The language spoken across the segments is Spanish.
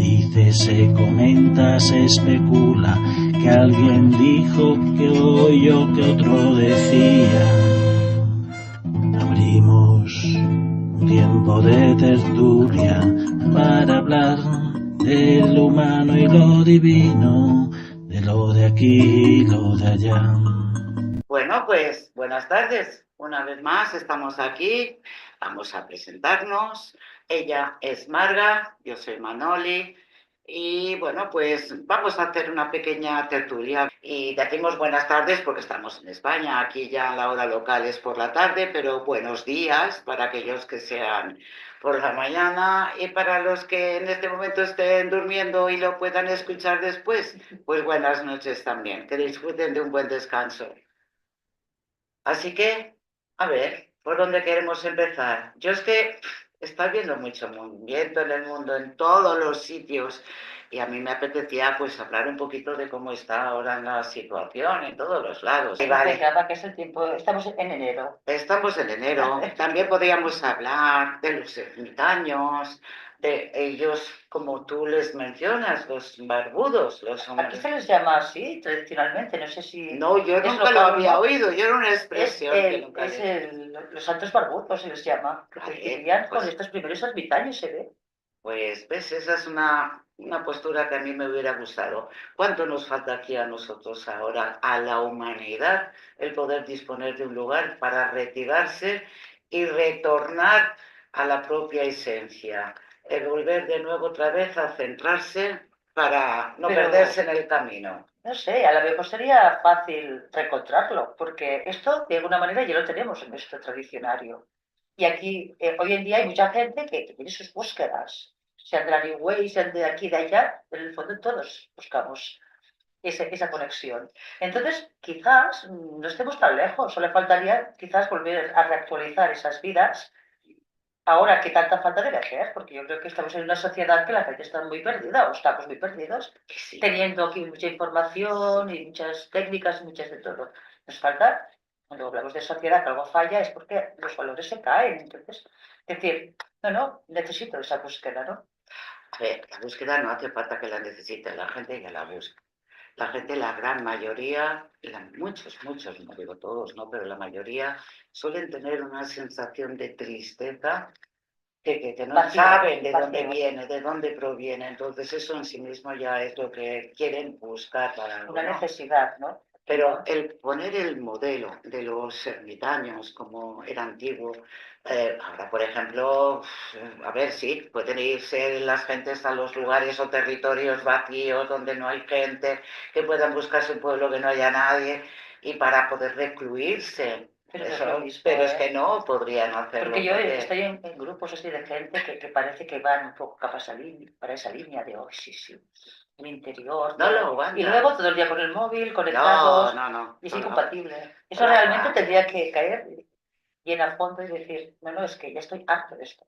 dice, se comenta, se especula, que alguien dijo, que oyó, que otro decía. Abrimos un tiempo de tertulia para hablar de lo humano y lo divino, de lo de aquí y lo de allá. Bueno, pues buenas tardes. Una vez más estamos aquí. Vamos a presentarnos. Ella es Marga, yo soy Manoli. Y bueno, pues vamos a hacer una pequeña tertulia. Y decimos buenas tardes porque estamos en España. Aquí ya la hora local es por la tarde, pero buenos días para aquellos que sean por la mañana. Y para los que en este momento estén durmiendo y lo puedan escuchar después, pues buenas noches también. Que disfruten de un buen descanso. Así que, a ver, ¿por dónde queremos empezar? Yo es que estoy viendo mucho movimiento en el mundo, en todos los sitios, y a mí me apetecía pues hablar un poquito de cómo está ahora la situación en todos los lados. Y vale, que es el tiempo, estamos en enero. Estamos en enero. También podríamos hablar de los ermitaños, de ellos, como tú les mencionas, los barbudos, los hombres. Aquí se les llama así, tradicionalmente, no sé si... No, yo nunca lo había oído, yo era una expresión que nunca los santos barbudos se les llama, porque Vale, vivían pues, con estos primeros ermitaños, se ve. Pues, ves, esa es una postura que a mí me hubiera gustado. ¿Cuánto nos falta aquí a nosotros ahora, a la humanidad, el poder disponer de un lugar para retirarse y retornar a la propia esencia? El volver de nuevo otra vez a centrarse para no perderse en el camino. No sé, a lo mejor sería fácil reencontrarlo, porque esto de alguna manera ya lo tenemos en nuestro tradicionario. Y aquí, hoy en día hay mucha gente que tiene sus búsquedas, sean de la New Way, sean de aquí, de allá, en el fondo todos buscamos esa conexión. Entonces, quizás no estemos tan lejos, solo faltaría quizás volver a reactualizar esas vidas, ahora que tanta falta debe hacer, porque yo creo que estamos en una sociedad que la gente está muy perdida, o estamos muy perdidos, Sí. teniendo aquí mucha información y muchas técnicas, muchas de todo. Nos falta, cuando hablamos de sociedad que algo falla, es porque los valores se caen. Entonces, es decir, necesito esa búsqueda, ¿no? A ver, la búsqueda no hace falta que la necesite, la gente ya la busca. La gente, la gran mayoría, muchos, no digo todos, ¿no? Pero la mayoría suelen tener una sensación de tristeza que no saben de dónde viene, de dónde proviene. Entonces eso en sí mismo ya es lo que quieren buscar para algo, una ¿no? necesidad, ¿no? Pero el poner el modelo de los ermitaños como era antiguo, ahora por ejemplo, a ver, sí, pueden irse las gentes a los lugares o territorios vacíos donde no hay gente, que puedan buscarse un pueblo que no haya nadie y para poder recluirse. Pero, Eso, es lo mismo, pero es que no podrían hacerlo. Porque yo estoy en grupos así de gente que parece que van un poco para esa línea de, oh, sí, el interior. No lo van. Y luego todo el día con el móvil, conectados. No. Y es incompatible. Eso realmente tendría que caer bien al fondo y decir, no, es que ya estoy harto de esto.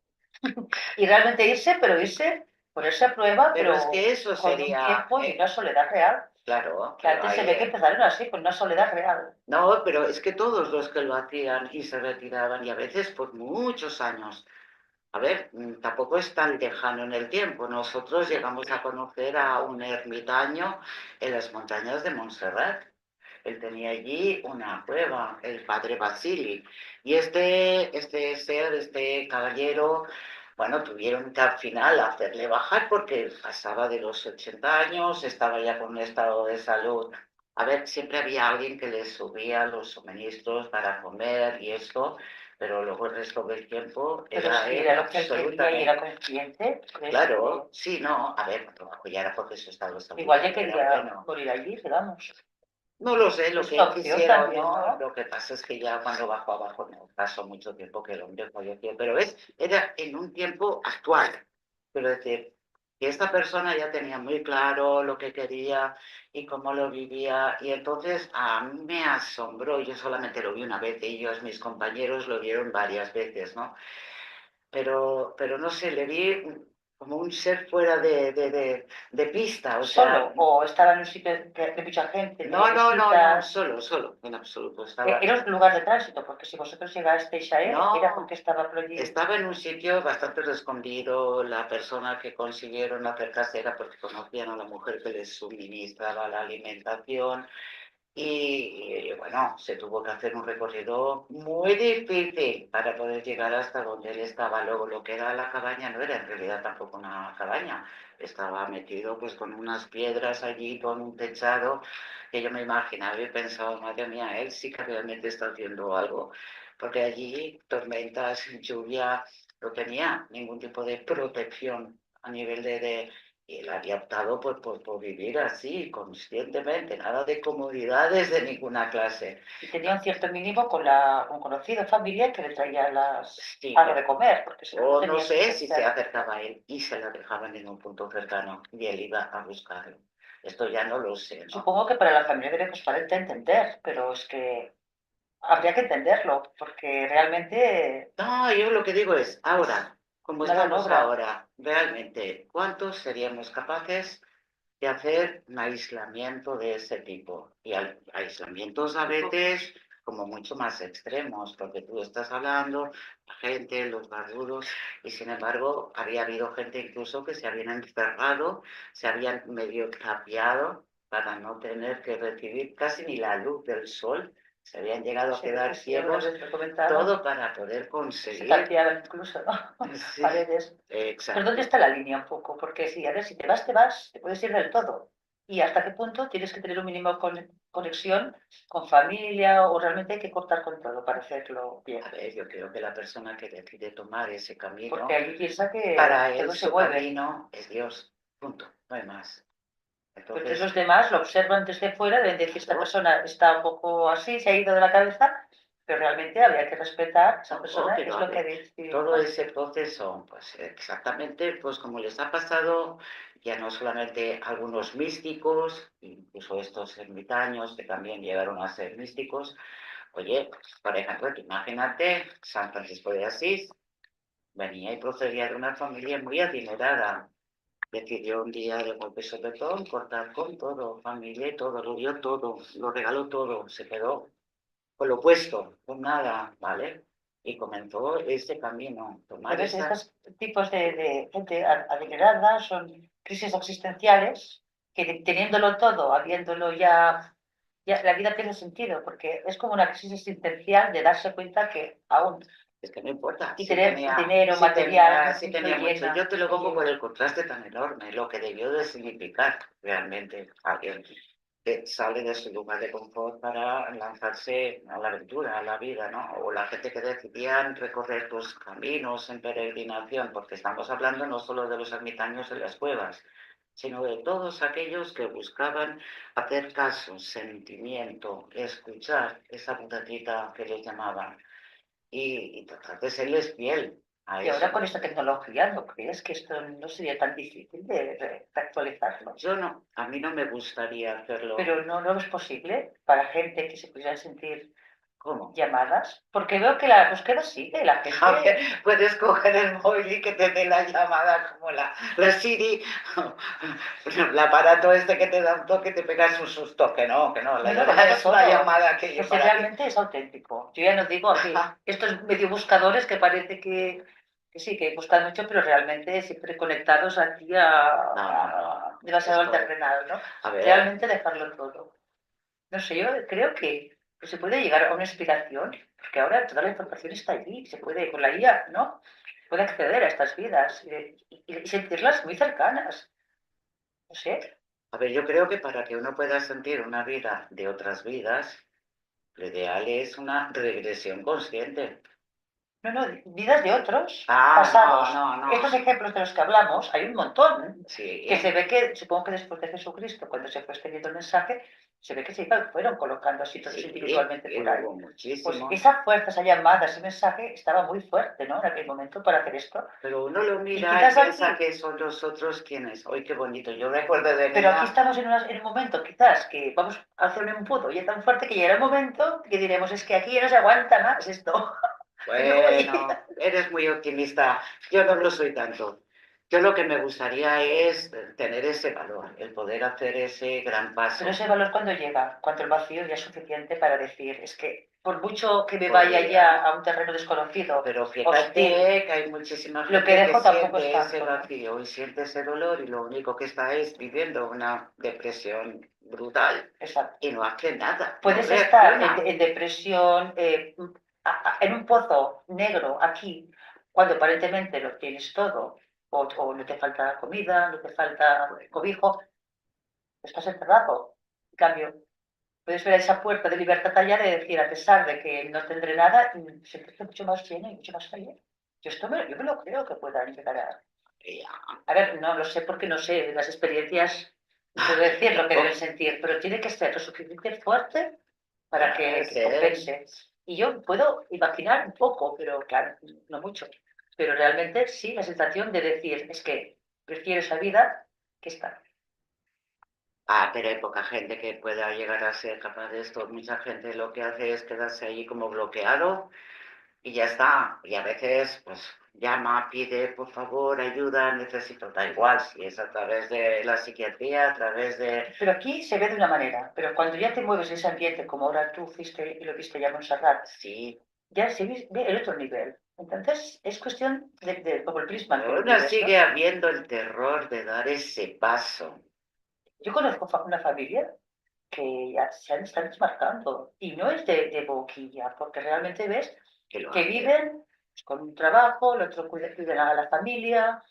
Y realmente irse, pero irse, ponerse a prueba, Pero es que eso con sería, un tiempo y una soledad real. Claro. Que antes se ve que empezaron así, con una soledad real. No, pero es que todos los que lo hacían y se retiraban, y a veces por muchos años, a ver, tampoco es tan lejano en el tiempo. Nosotros llegamos a conocer a un ermitaño en las montañas de Montserrat. Él tenía allí una cueva, el padre Basili. Y este caballero, bueno, tuvieron que al final hacerle bajar porque pasaba de los 80 años, estaba ya con un estado de salud. A ver, siempre había alguien que les subía los suministros para comer y esto, pero luego el resto del tiempo era él lo que él quería y era consciente. Claro, sí, no, a ver, trabajo ya era porque su estado de salud. Igual ya quería morir allí, digamos. No lo sé, lo que quisiera o no, lo que pasa es que ya cuando bajo abajo no pasó mucho tiempo que el hombre falleció, pero era en un tiempo actual. Quiero decir, que esta persona ya tenía muy claro lo que quería y cómo lo vivía, y entonces a mí me asombró, yo solamente lo vi una vez, y ellos, mis compañeros, lo vieron varias veces, ¿no? Pero no sé, le vi como un ser fuera de pista, o Solo, sea, o estaba en un sitio de mucha gente, de no, visitas. solo, en absoluto, estaba, Era un lugar de tránsito, porque si vosotros llegasteis a él, era no, porque estaba prohibido. estaba en un sitio bastante escondido, la persona que consiguieron acercarse era porque conocían a la mujer que les suministraba la alimentación. Y bueno, se tuvo que hacer un recorrido muy difícil para poder llegar hasta donde él estaba. Luego, lo que era la cabaña no era en realidad tampoco una cabaña. Estaba metido pues con unas piedras allí, con un techado, que yo me imaginaba y pensaba, madre mía, él sí que realmente está haciendo algo. Porque allí tormentas, lluvia, no tenía ningún tipo de protección a nivel y él había optado por vivir así, conscientemente, nada de comodidades de ninguna clase. Y tenía un cierto mínimo con un conocido familiar que le traía Sí, algo de comer, porque si no, no o no tenía sé si se sustancia. acercaba a él y se la dejaban en un punto cercano y él iba a buscarlo. Esto ya no lo sé, ¿no? Supongo que para la familia debe costar entender, pero es que habría que entenderlo, porque realmente No, yo lo que digo es, es ahora, como una gran estamos obra. ahora, realmente, ¿cuántos seríamos capaces de hacer un aislamiento de ese tipo? Y aislamientos a veces como mucho más extremos, porque tú estás hablando, la gente, los barbudos, y sin embargo había habido gente incluso que se habían encerrado, se habían medio tapiado para no tener que recibir casi ni la luz del sol, se habían llegado a Sí, quedar sí, alguna ciegos, vez lo he comentado. todo para poder Se conseguir. tapiaban incluso, ¿no? Sí, Paredes. Pero ¿dónde exacto. está la línea un poco? Porque si, a ver, si te vas, te puedes ir del todo. ¿Y hasta qué punto tienes que tener un mínimo conexión con familia o realmente hay que cortar con todo para hacerlo A bien? ver, yo creo que la persona que decide tomar ese Porque camino, allí piensa que para él todo se su mueve. camino es Dios, punto, no hay más. Pero entonces Entonces, los demás lo observan desde fuera, deben decir, esta claro, persona está un poco así, se ha ido de la cabeza, pero realmente habría que respetar, esa no, persona pero es a lo que ver, decide, todo ¿no? ese proceso, pues exactamente, pues como les ha pasado ya no solamente a algunos místicos, incluso estos ermitaños que también llegaron a ser místicos. Oye, por ejemplo, tú imagínate San Francisco de Asís, venía y procedía de una familia muy adinerada. Decidió un día de golpe sobre todo cortar con todo, familia y todo, lo dio todo, lo regaló todo, se quedó con lo puesto, con nada, ¿vale? Y comenzó ese camino, tomar Entonces, esa... estos tipos de gente adinerada son crisis existenciales que teniéndolo todo, habiéndolo ya la vida tiene sentido, porque es como una crisis existencial de darse cuenta que aún Es que no importa, y tener dinero material sí no tenía mucho. llena, Yo te lo no pongo por llena. el contraste tan enorme, lo que debió de significar realmente alguien que sale de su lugar de confort para lanzarse a la aventura, a la vida, ¿no? O la gente que decidían recorrer tus caminos en peregrinación, porque estamos hablando no solo de los ermitaños en las cuevas, sino de todos aquellos que buscaban hacer caso, sentimiento, escuchar esa vocecita que les llamaban y tratar de serles fiel a Y ahora eso. con esta tecnología, ¿no crees que esto no sería tan difícil de actualizarlo? Yo no, a mí no me gustaría hacerlo. Pero no es posible para gente que se pudiera sentir ¿Cómo? llamadas, porque veo que la búsqueda sigue, la A ver, gente. puedes coger el móvil y que te dé la llamada como la Siri, el aparato este que te da un toque, te pegas un susto, que no, la No, no, llamada déjalo es una todo. llamada que Pues yo si para ti. realmente es auténtico. Yo ya no digo aquí estos medio buscadores que parece que sí, que buscan mucho, pero realmente siempre conectados aquí No, no, no, demasiado al esto, terrenal, ¿no? a ver, Realmente dejarlo todo. No sé, yo creo que se puede llegar a una explicación, porque ahora toda la información está allí, se puede, con la IA, ¿no? Puede acceder a estas vidas y sentirlas muy cercanas. No sé. a ver, yo creo que para que uno pueda sentir una vida de otras vidas, lo ideal es una regresión consciente. No, vidas de otros, Ah, no, pasados. no, no. Estos ejemplos de los que hablamos, hay un montón. Que se Sí, ve que, supongo que después de Jesucristo, cuando se fue extendiendo el mensaje, se ve que fueron colocando así todos sí, individualmente por ahí. hubo Pues muchísimos. esa fuerza, esa llamada, ese mensaje estaba muy fuerte, ¿no? En aquel momento para hacer esto. Pero uno lo Y mira y quizás piensa aquí, que son los otros quienes. ¡Ay, qué bonito! Yo recuerdo de pero aquí niña, estamos en un momento, quizás, que vamos a hacer un embudo y es tan fuerte que llegará el momento que diremos, es que aquí ya no se aguanta más esto. Y me voy. bueno, eres muy optimista. Yo no lo soy tanto. Yo lo que me gustaría es tener ese valor, el poder hacer ese gran paso. Pero ese valor cuando llega, cuando el vacío ya es suficiente para decir, es que por mucho que me Podría. vaya ya a un terreno desconocido, Pero fíjate hostil, que hay muchísima lo gente que dejo tampoco siente es ese tanto, ¿no? vacío y siente ese dolor y lo único que está es viviendo una depresión brutal Exacto. y no hace nada, no Puedes estar reacciona. en depresión, en un pozo negro aquí, cuando aparentemente lo tienes todo, o no te falta comida, no te falta cobijo, estás encerrado. En cambio, puedes ver esa puerta de libertad allá de decir, a pesar de que no tendré nada, sentirte mucho más lleno y mucho más feliz. Yo me lo creo que pueda llegar a... Ya. A ver, no lo sé porque no sé las experiencias, no puedo decir lo que deben sentir, pero tiene que ser lo suficientemente fuerte para que compense. Y yo puedo imaginar un poco, pero claro, no mucho. Pero realmente sí, la sensación de decir, es que prefiero esa vida que esta. Pero hay poca gente que pueda llegar a ser capaz de esto. Mucha gente lo que hace es quedarse ahí como bloqueado y ya está. Y a veces, pues, llama, pide, por favor, ayuda, necesito, da igual, si es a través de la psiquiatría, a través de... Pero aquí se ve de una manera, pero cuando ya te mueves en ese ambiente, como ahora tú fuiste y lo viste ya en Montserrat, Sí, ya se ve el otro nivel. Entonces, es cuestión de como el prisma que pero lo aún mires, ¿no? sigue habiendo el terror de dar ese paso. Yo conozco una familia que ya están desmarcando y no es de boquilla, porque realmente ves Que lo que hace. viven pues, con un trabajo, el otro cuidan a la familia,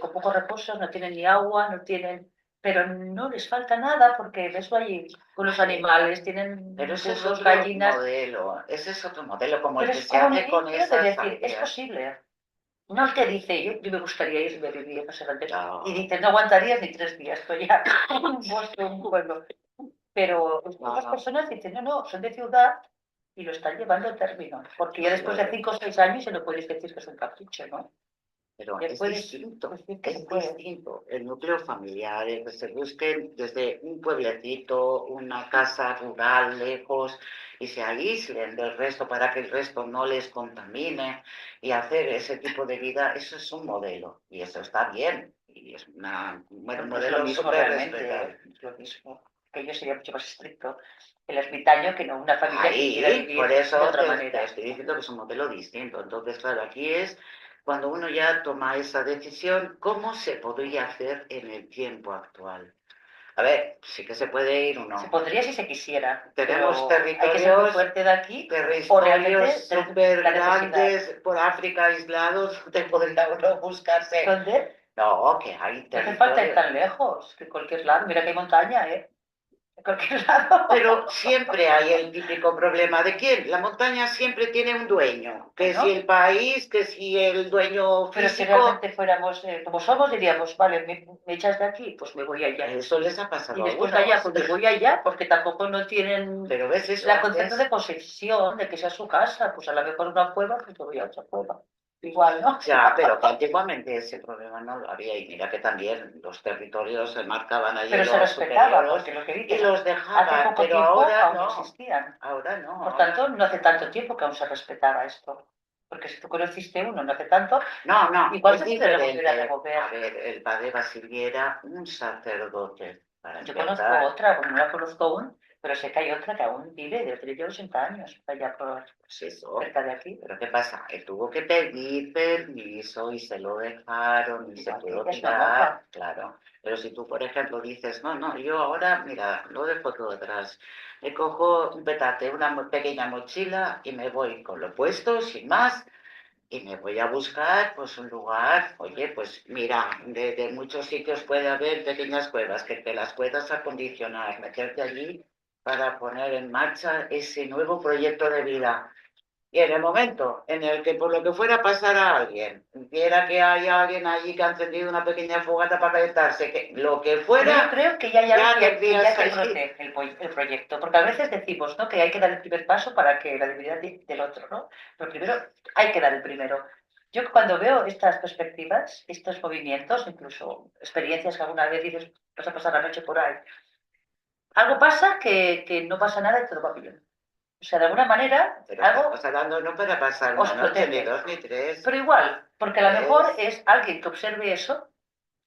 con pocos recursos, no tienen ni agua, no tienen, pero no les falta nada porque ves allí con los animales, tienen Pero ese es burros, otro gallinas, modelo, ese es otro modelo, como el pero que es se como un hace con inicio de esas decir, es aldeas. posible. No el que dice, yo me gustaría irme a vivir no sé dónde. No, Y dice, no aguantarías ni 3 días, estoy ya en un bosque, un pueblo. Pero otras no, personas dicen, no, no, son de ciudad y lo están llevando a término. Porque ya después de 5 o 6 años se lo puedes decir que es un capricho, ¿no? pero Ya es puedes distinto, decir que se es puede. distinto. El núcleo familiar, el que se busquen desde un pueblecito, una casa rural lejos y se aíslen del resto para que el resto no les contamine y hacer ese tipo de vida, eso es un modelo y eso está bien y es un Bueno, no es lo modelo mismo súper realmente, respetable. es lo mismo. Que yo sería mucho más estricto. El ermitaño que no una familia que quiera Ahí, por vivir de eso otra te manera. estoy diciendo que es un modelo distinto. Entonces, claro, aquí es cuando uno ya toma esa decisión, ¿cómo se podría hacer en el tiempo actual? A ver, sí que se puede ir Se uno. podría si se quisiera, Tenemos pero hay que ser muy territorios, fuerte de aquí o territorios realmente súper la necesidad. grandes por África aislados, donde podría uno buscarse. ¿Dónde? No, que hay No hace falta ir territorios. tan lejos, que en cualquier lado. Mira que hay montaña, ¿eh? En cualquier lado. Pero siempre hay el típico problema de quién. La montaña siempre tiene un dueño, que si Bueno, el país, que si el dueño pero si físico. realmente fuéramos como somos, diríamos, vale, me echas de aquí, pues me voy allá. Eso les ha Y pasado a después de allá, algunos. pues me voy allá, porque tampoco no tienen Pero ves eso la concepto de antes. posesión, de que sea su casa. Pues a lo mejor una cueva, pues me voy a otra cueva. Igual, ¿no? Ya, pero que antiguamente ese problema no lo había. Y mira que también los territorios se marcaban allí Pero se los respetaba, superiores porque lo que y dices, los hace dejaban. poco Pero tiempo ahora aún no. existían. Ahora no. Por Ahora. tanto, no hace tanto tiempo que aún se respetaba esto. Porque si tú conociste uno no hace tanto, No, no, igual es se puede volver a diferente. remover. A ver, el padre Basilio era un sacerdote, para Yo conozco empezar. otra, bueno, no la conozco aún, pero sé que hay otra que aún vive, debe tener ya 80 años, allá por Pues eso. cerca de aquí. Pero ¿qué pasa? Él tuvo que pedir permiso y se lo dejaron y se Igual que pudo ella es una tirar, monja. claro. Pero si tú, por ejemplo, dices, no, no, yo ahora, mira, lo dejo todo atrás. Me cojo un petate, una pequeña mochila y me voy con lo puesto, sin más, y me voy a buscar pues un lugar, oye, pues mira, de muchos sitios puede haber pequeñas cuevas que te las puedas acondicionar, meterte allí para poner en marcha ese nuevo proyecto de vida. Y en el momento en el que por lo que fuera pasara a alguien, viera que hay alguien allí que ha encendido una pequeña fogata para calentarse, que lo que Pero yo fuera, creo que ya hay algo ya que ya tendrías te allí. protege el proyecto, porque a veces decimos, ¿no? Que hay que dar el primer paso para que la debilidad del otro, ¿no? Pero primero hay que dar el primero. Yo cuando veo estas perspectivas, estos movimientos, incluso experiencias que alguna vez dices, vas a pasar la noche por ahí, algo pasa que no pasa nada y todo va bien. O sea, de alguna manera, Pero algo estamos hablando no para pasar os una noche, ni protege. 2 ni 3. Pero igual, porque a lo mejor Es- es alguien que observe eso,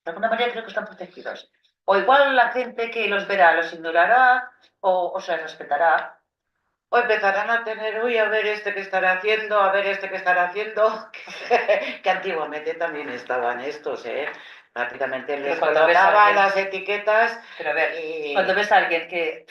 de alguna manera creo que están protegidos. O igual la gente que los verá los ignorará o se les respetará. O empezarán a tener, uy, a ver este que estará haciendo, a ver este que estará haciendo, que antiguamente también estaban estos, ¿eh? Prácticamente Pero les cuando ves a colocaban alguien, las etiquetas pero a ver, cuando y ves a alguien que,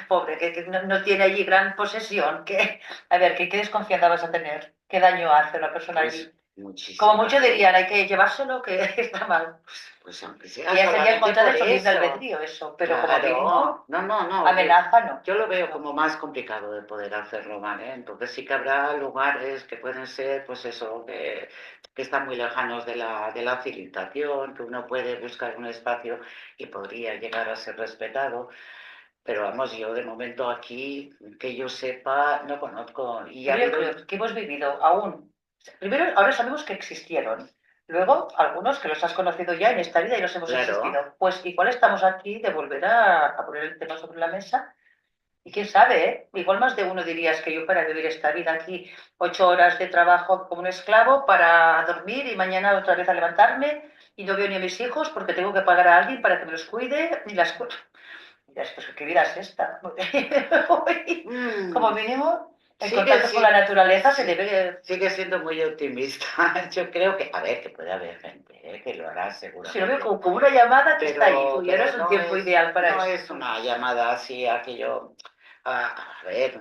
pobre, que no tiene allí gran posesión, que, a ver, ¿qué desconfianza vas a tener? ¿Qué daño hace una persona allí? pues Como muchísima mucho dirían, gente. hay que llevárselo, que está mal. Pues aunque Que sea ya sería en solamente contra por de su libre eso. albedrío eso, pero como Claro, mínimo, no, amenaza no. yo lo veo No. como más complicado de poder hacerlo, ¿vale? Entonces sí que habrá lugares que pueden ser, pues eso, que están muy lejanos de la civilización, que uno puede buscar un espacio y podría llegar a ser respetado, pero vamos, yo de momento aquí, que yo sepa, no conozco. Y ha Pero yo habido, creo que hemos vivido aún. Primero, ahora sabemos que existieron. Luego, algunos que los has conocido ya en esta vida y los hemos claro, existido. Pues igual estamos aquí de volver a poner el tema sobre la mesa. Y quién sabe, ¿eh? Igual más de uno dirías que yo para vivir esta vida aquí, 8 horas de trabajo como un esclavo para dormir y mañana otra vez a levantarme y no veo ni a mis hijos porque tengo que pagar a alguien para que me los cuide y las cosas. Pues, ¿qué vida es esta? Como mm, mínimo, el sigue, contacto con la naturaleza se sí, debe. sigue siendo muy optimista. Yo creo que, a ver, que puede haber gente que lo hará Si lo veo seguramente, como una llamada que está ahí, tú, y ahora pero es un tiempo ideal para no eso. es una llamada así a que yo, a ver,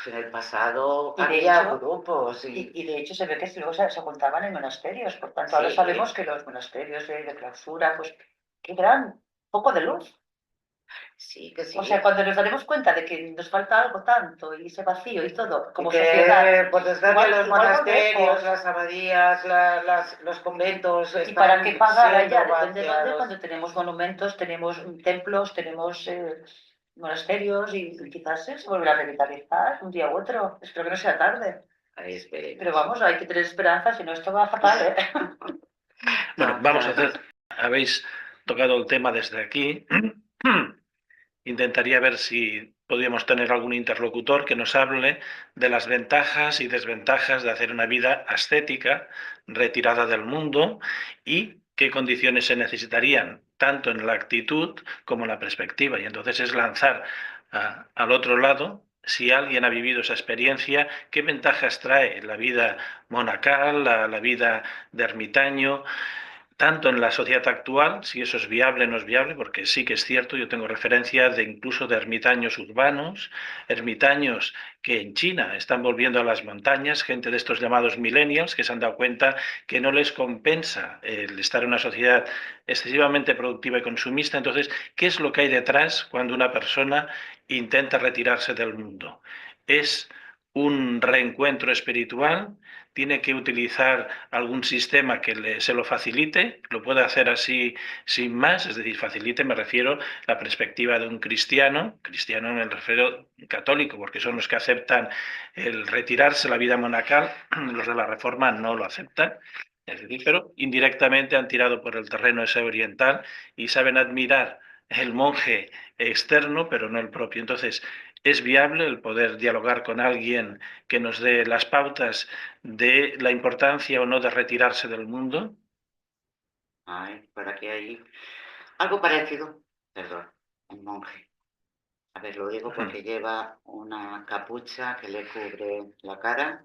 en el pasado Y de había hecho, grupos y de hecho se ve que luego se juntaban en monasterios. Por tanto, ahora sabemos sí, que los monasterios de clausura, pues, qué gran poco de luz. sí, que O sea, sí. cuando nos daremos cuenta de que nos falta algo tanto y ese vacío y todo, Y como sociedad, que, por desgracia, igual, los igual monasterios, volvemos. las abadías, los conventos ¿Y para qué están pagar allá? siendo Depende de dónde, vaciados. cuando tenemos monumentos, tenemos templos, tenemos monasterios y quizás se volverá a revitalizar un día u otro. Espero que no sea tarde. Ahí Pero esperemos. vamos, hay que tener esperanza, si no esto va fatal, ¿eh? Bueno, vamos a hacer, habéis tocado el tema desde aquí. Intentaría ver si podíamos tener algún interlocutor que nos hable de las ventajas y desventajas de hacer una vida ascética, retirada del mundo, y qué condiciones se necesitarían, tanto en la actitud como en la perspectiva. Y entonces es lanzar al otro lado, si alguien ha vivido esa experiencia, qué ventajas trae la vida monacal, la vida de ermitaño, tanto en la sociedad actual, si eso es viable o no es viable, porque sí que es cierto, yo tengo referencias de incluso de ermitaños urbanos, ermitaños que en China están volviendo a las montañas, gente de estos llamados millennials que se han dado cuenta que no les compensa el estar en una sociedad excesivamente productiva y consumista. Entonces, ¿qué es lo que hay detrás cuando una persona intenta retirarse del mundo? ¿Es un reencuentro espiritual? ¿Tiene que utilizar algún sistema que se lo facilite? ¿Lo puede hacer así sin más? Es decir, facilite, me refiero a la perspectiva de un cristiano, cristiano en el refiero católico, porque son los que aceptan el retirarse la vida monacal, los de la Reforma no lo aceptan. Es decir, pero indirectamente han tirado por el terreno ese oriental y saben admirar el monje externo, pero no el propio. Entonces, ¿es viable el poder dialogar con alguien que nos dé las pautas de la importancia o no de retirarse del mundo? Ay, por aquí hay algo parecido, perdón, un monje. A ver, lo digo porque lleva una capucha que le cubre la cara.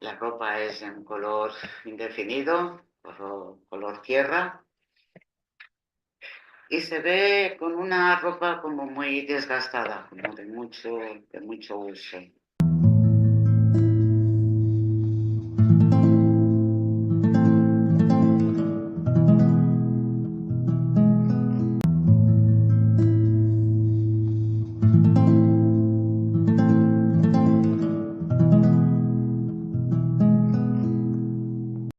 La ropa es en color indefinido, color tierra. Y se ve con una ropa como muy desgastada, como de mucho uso.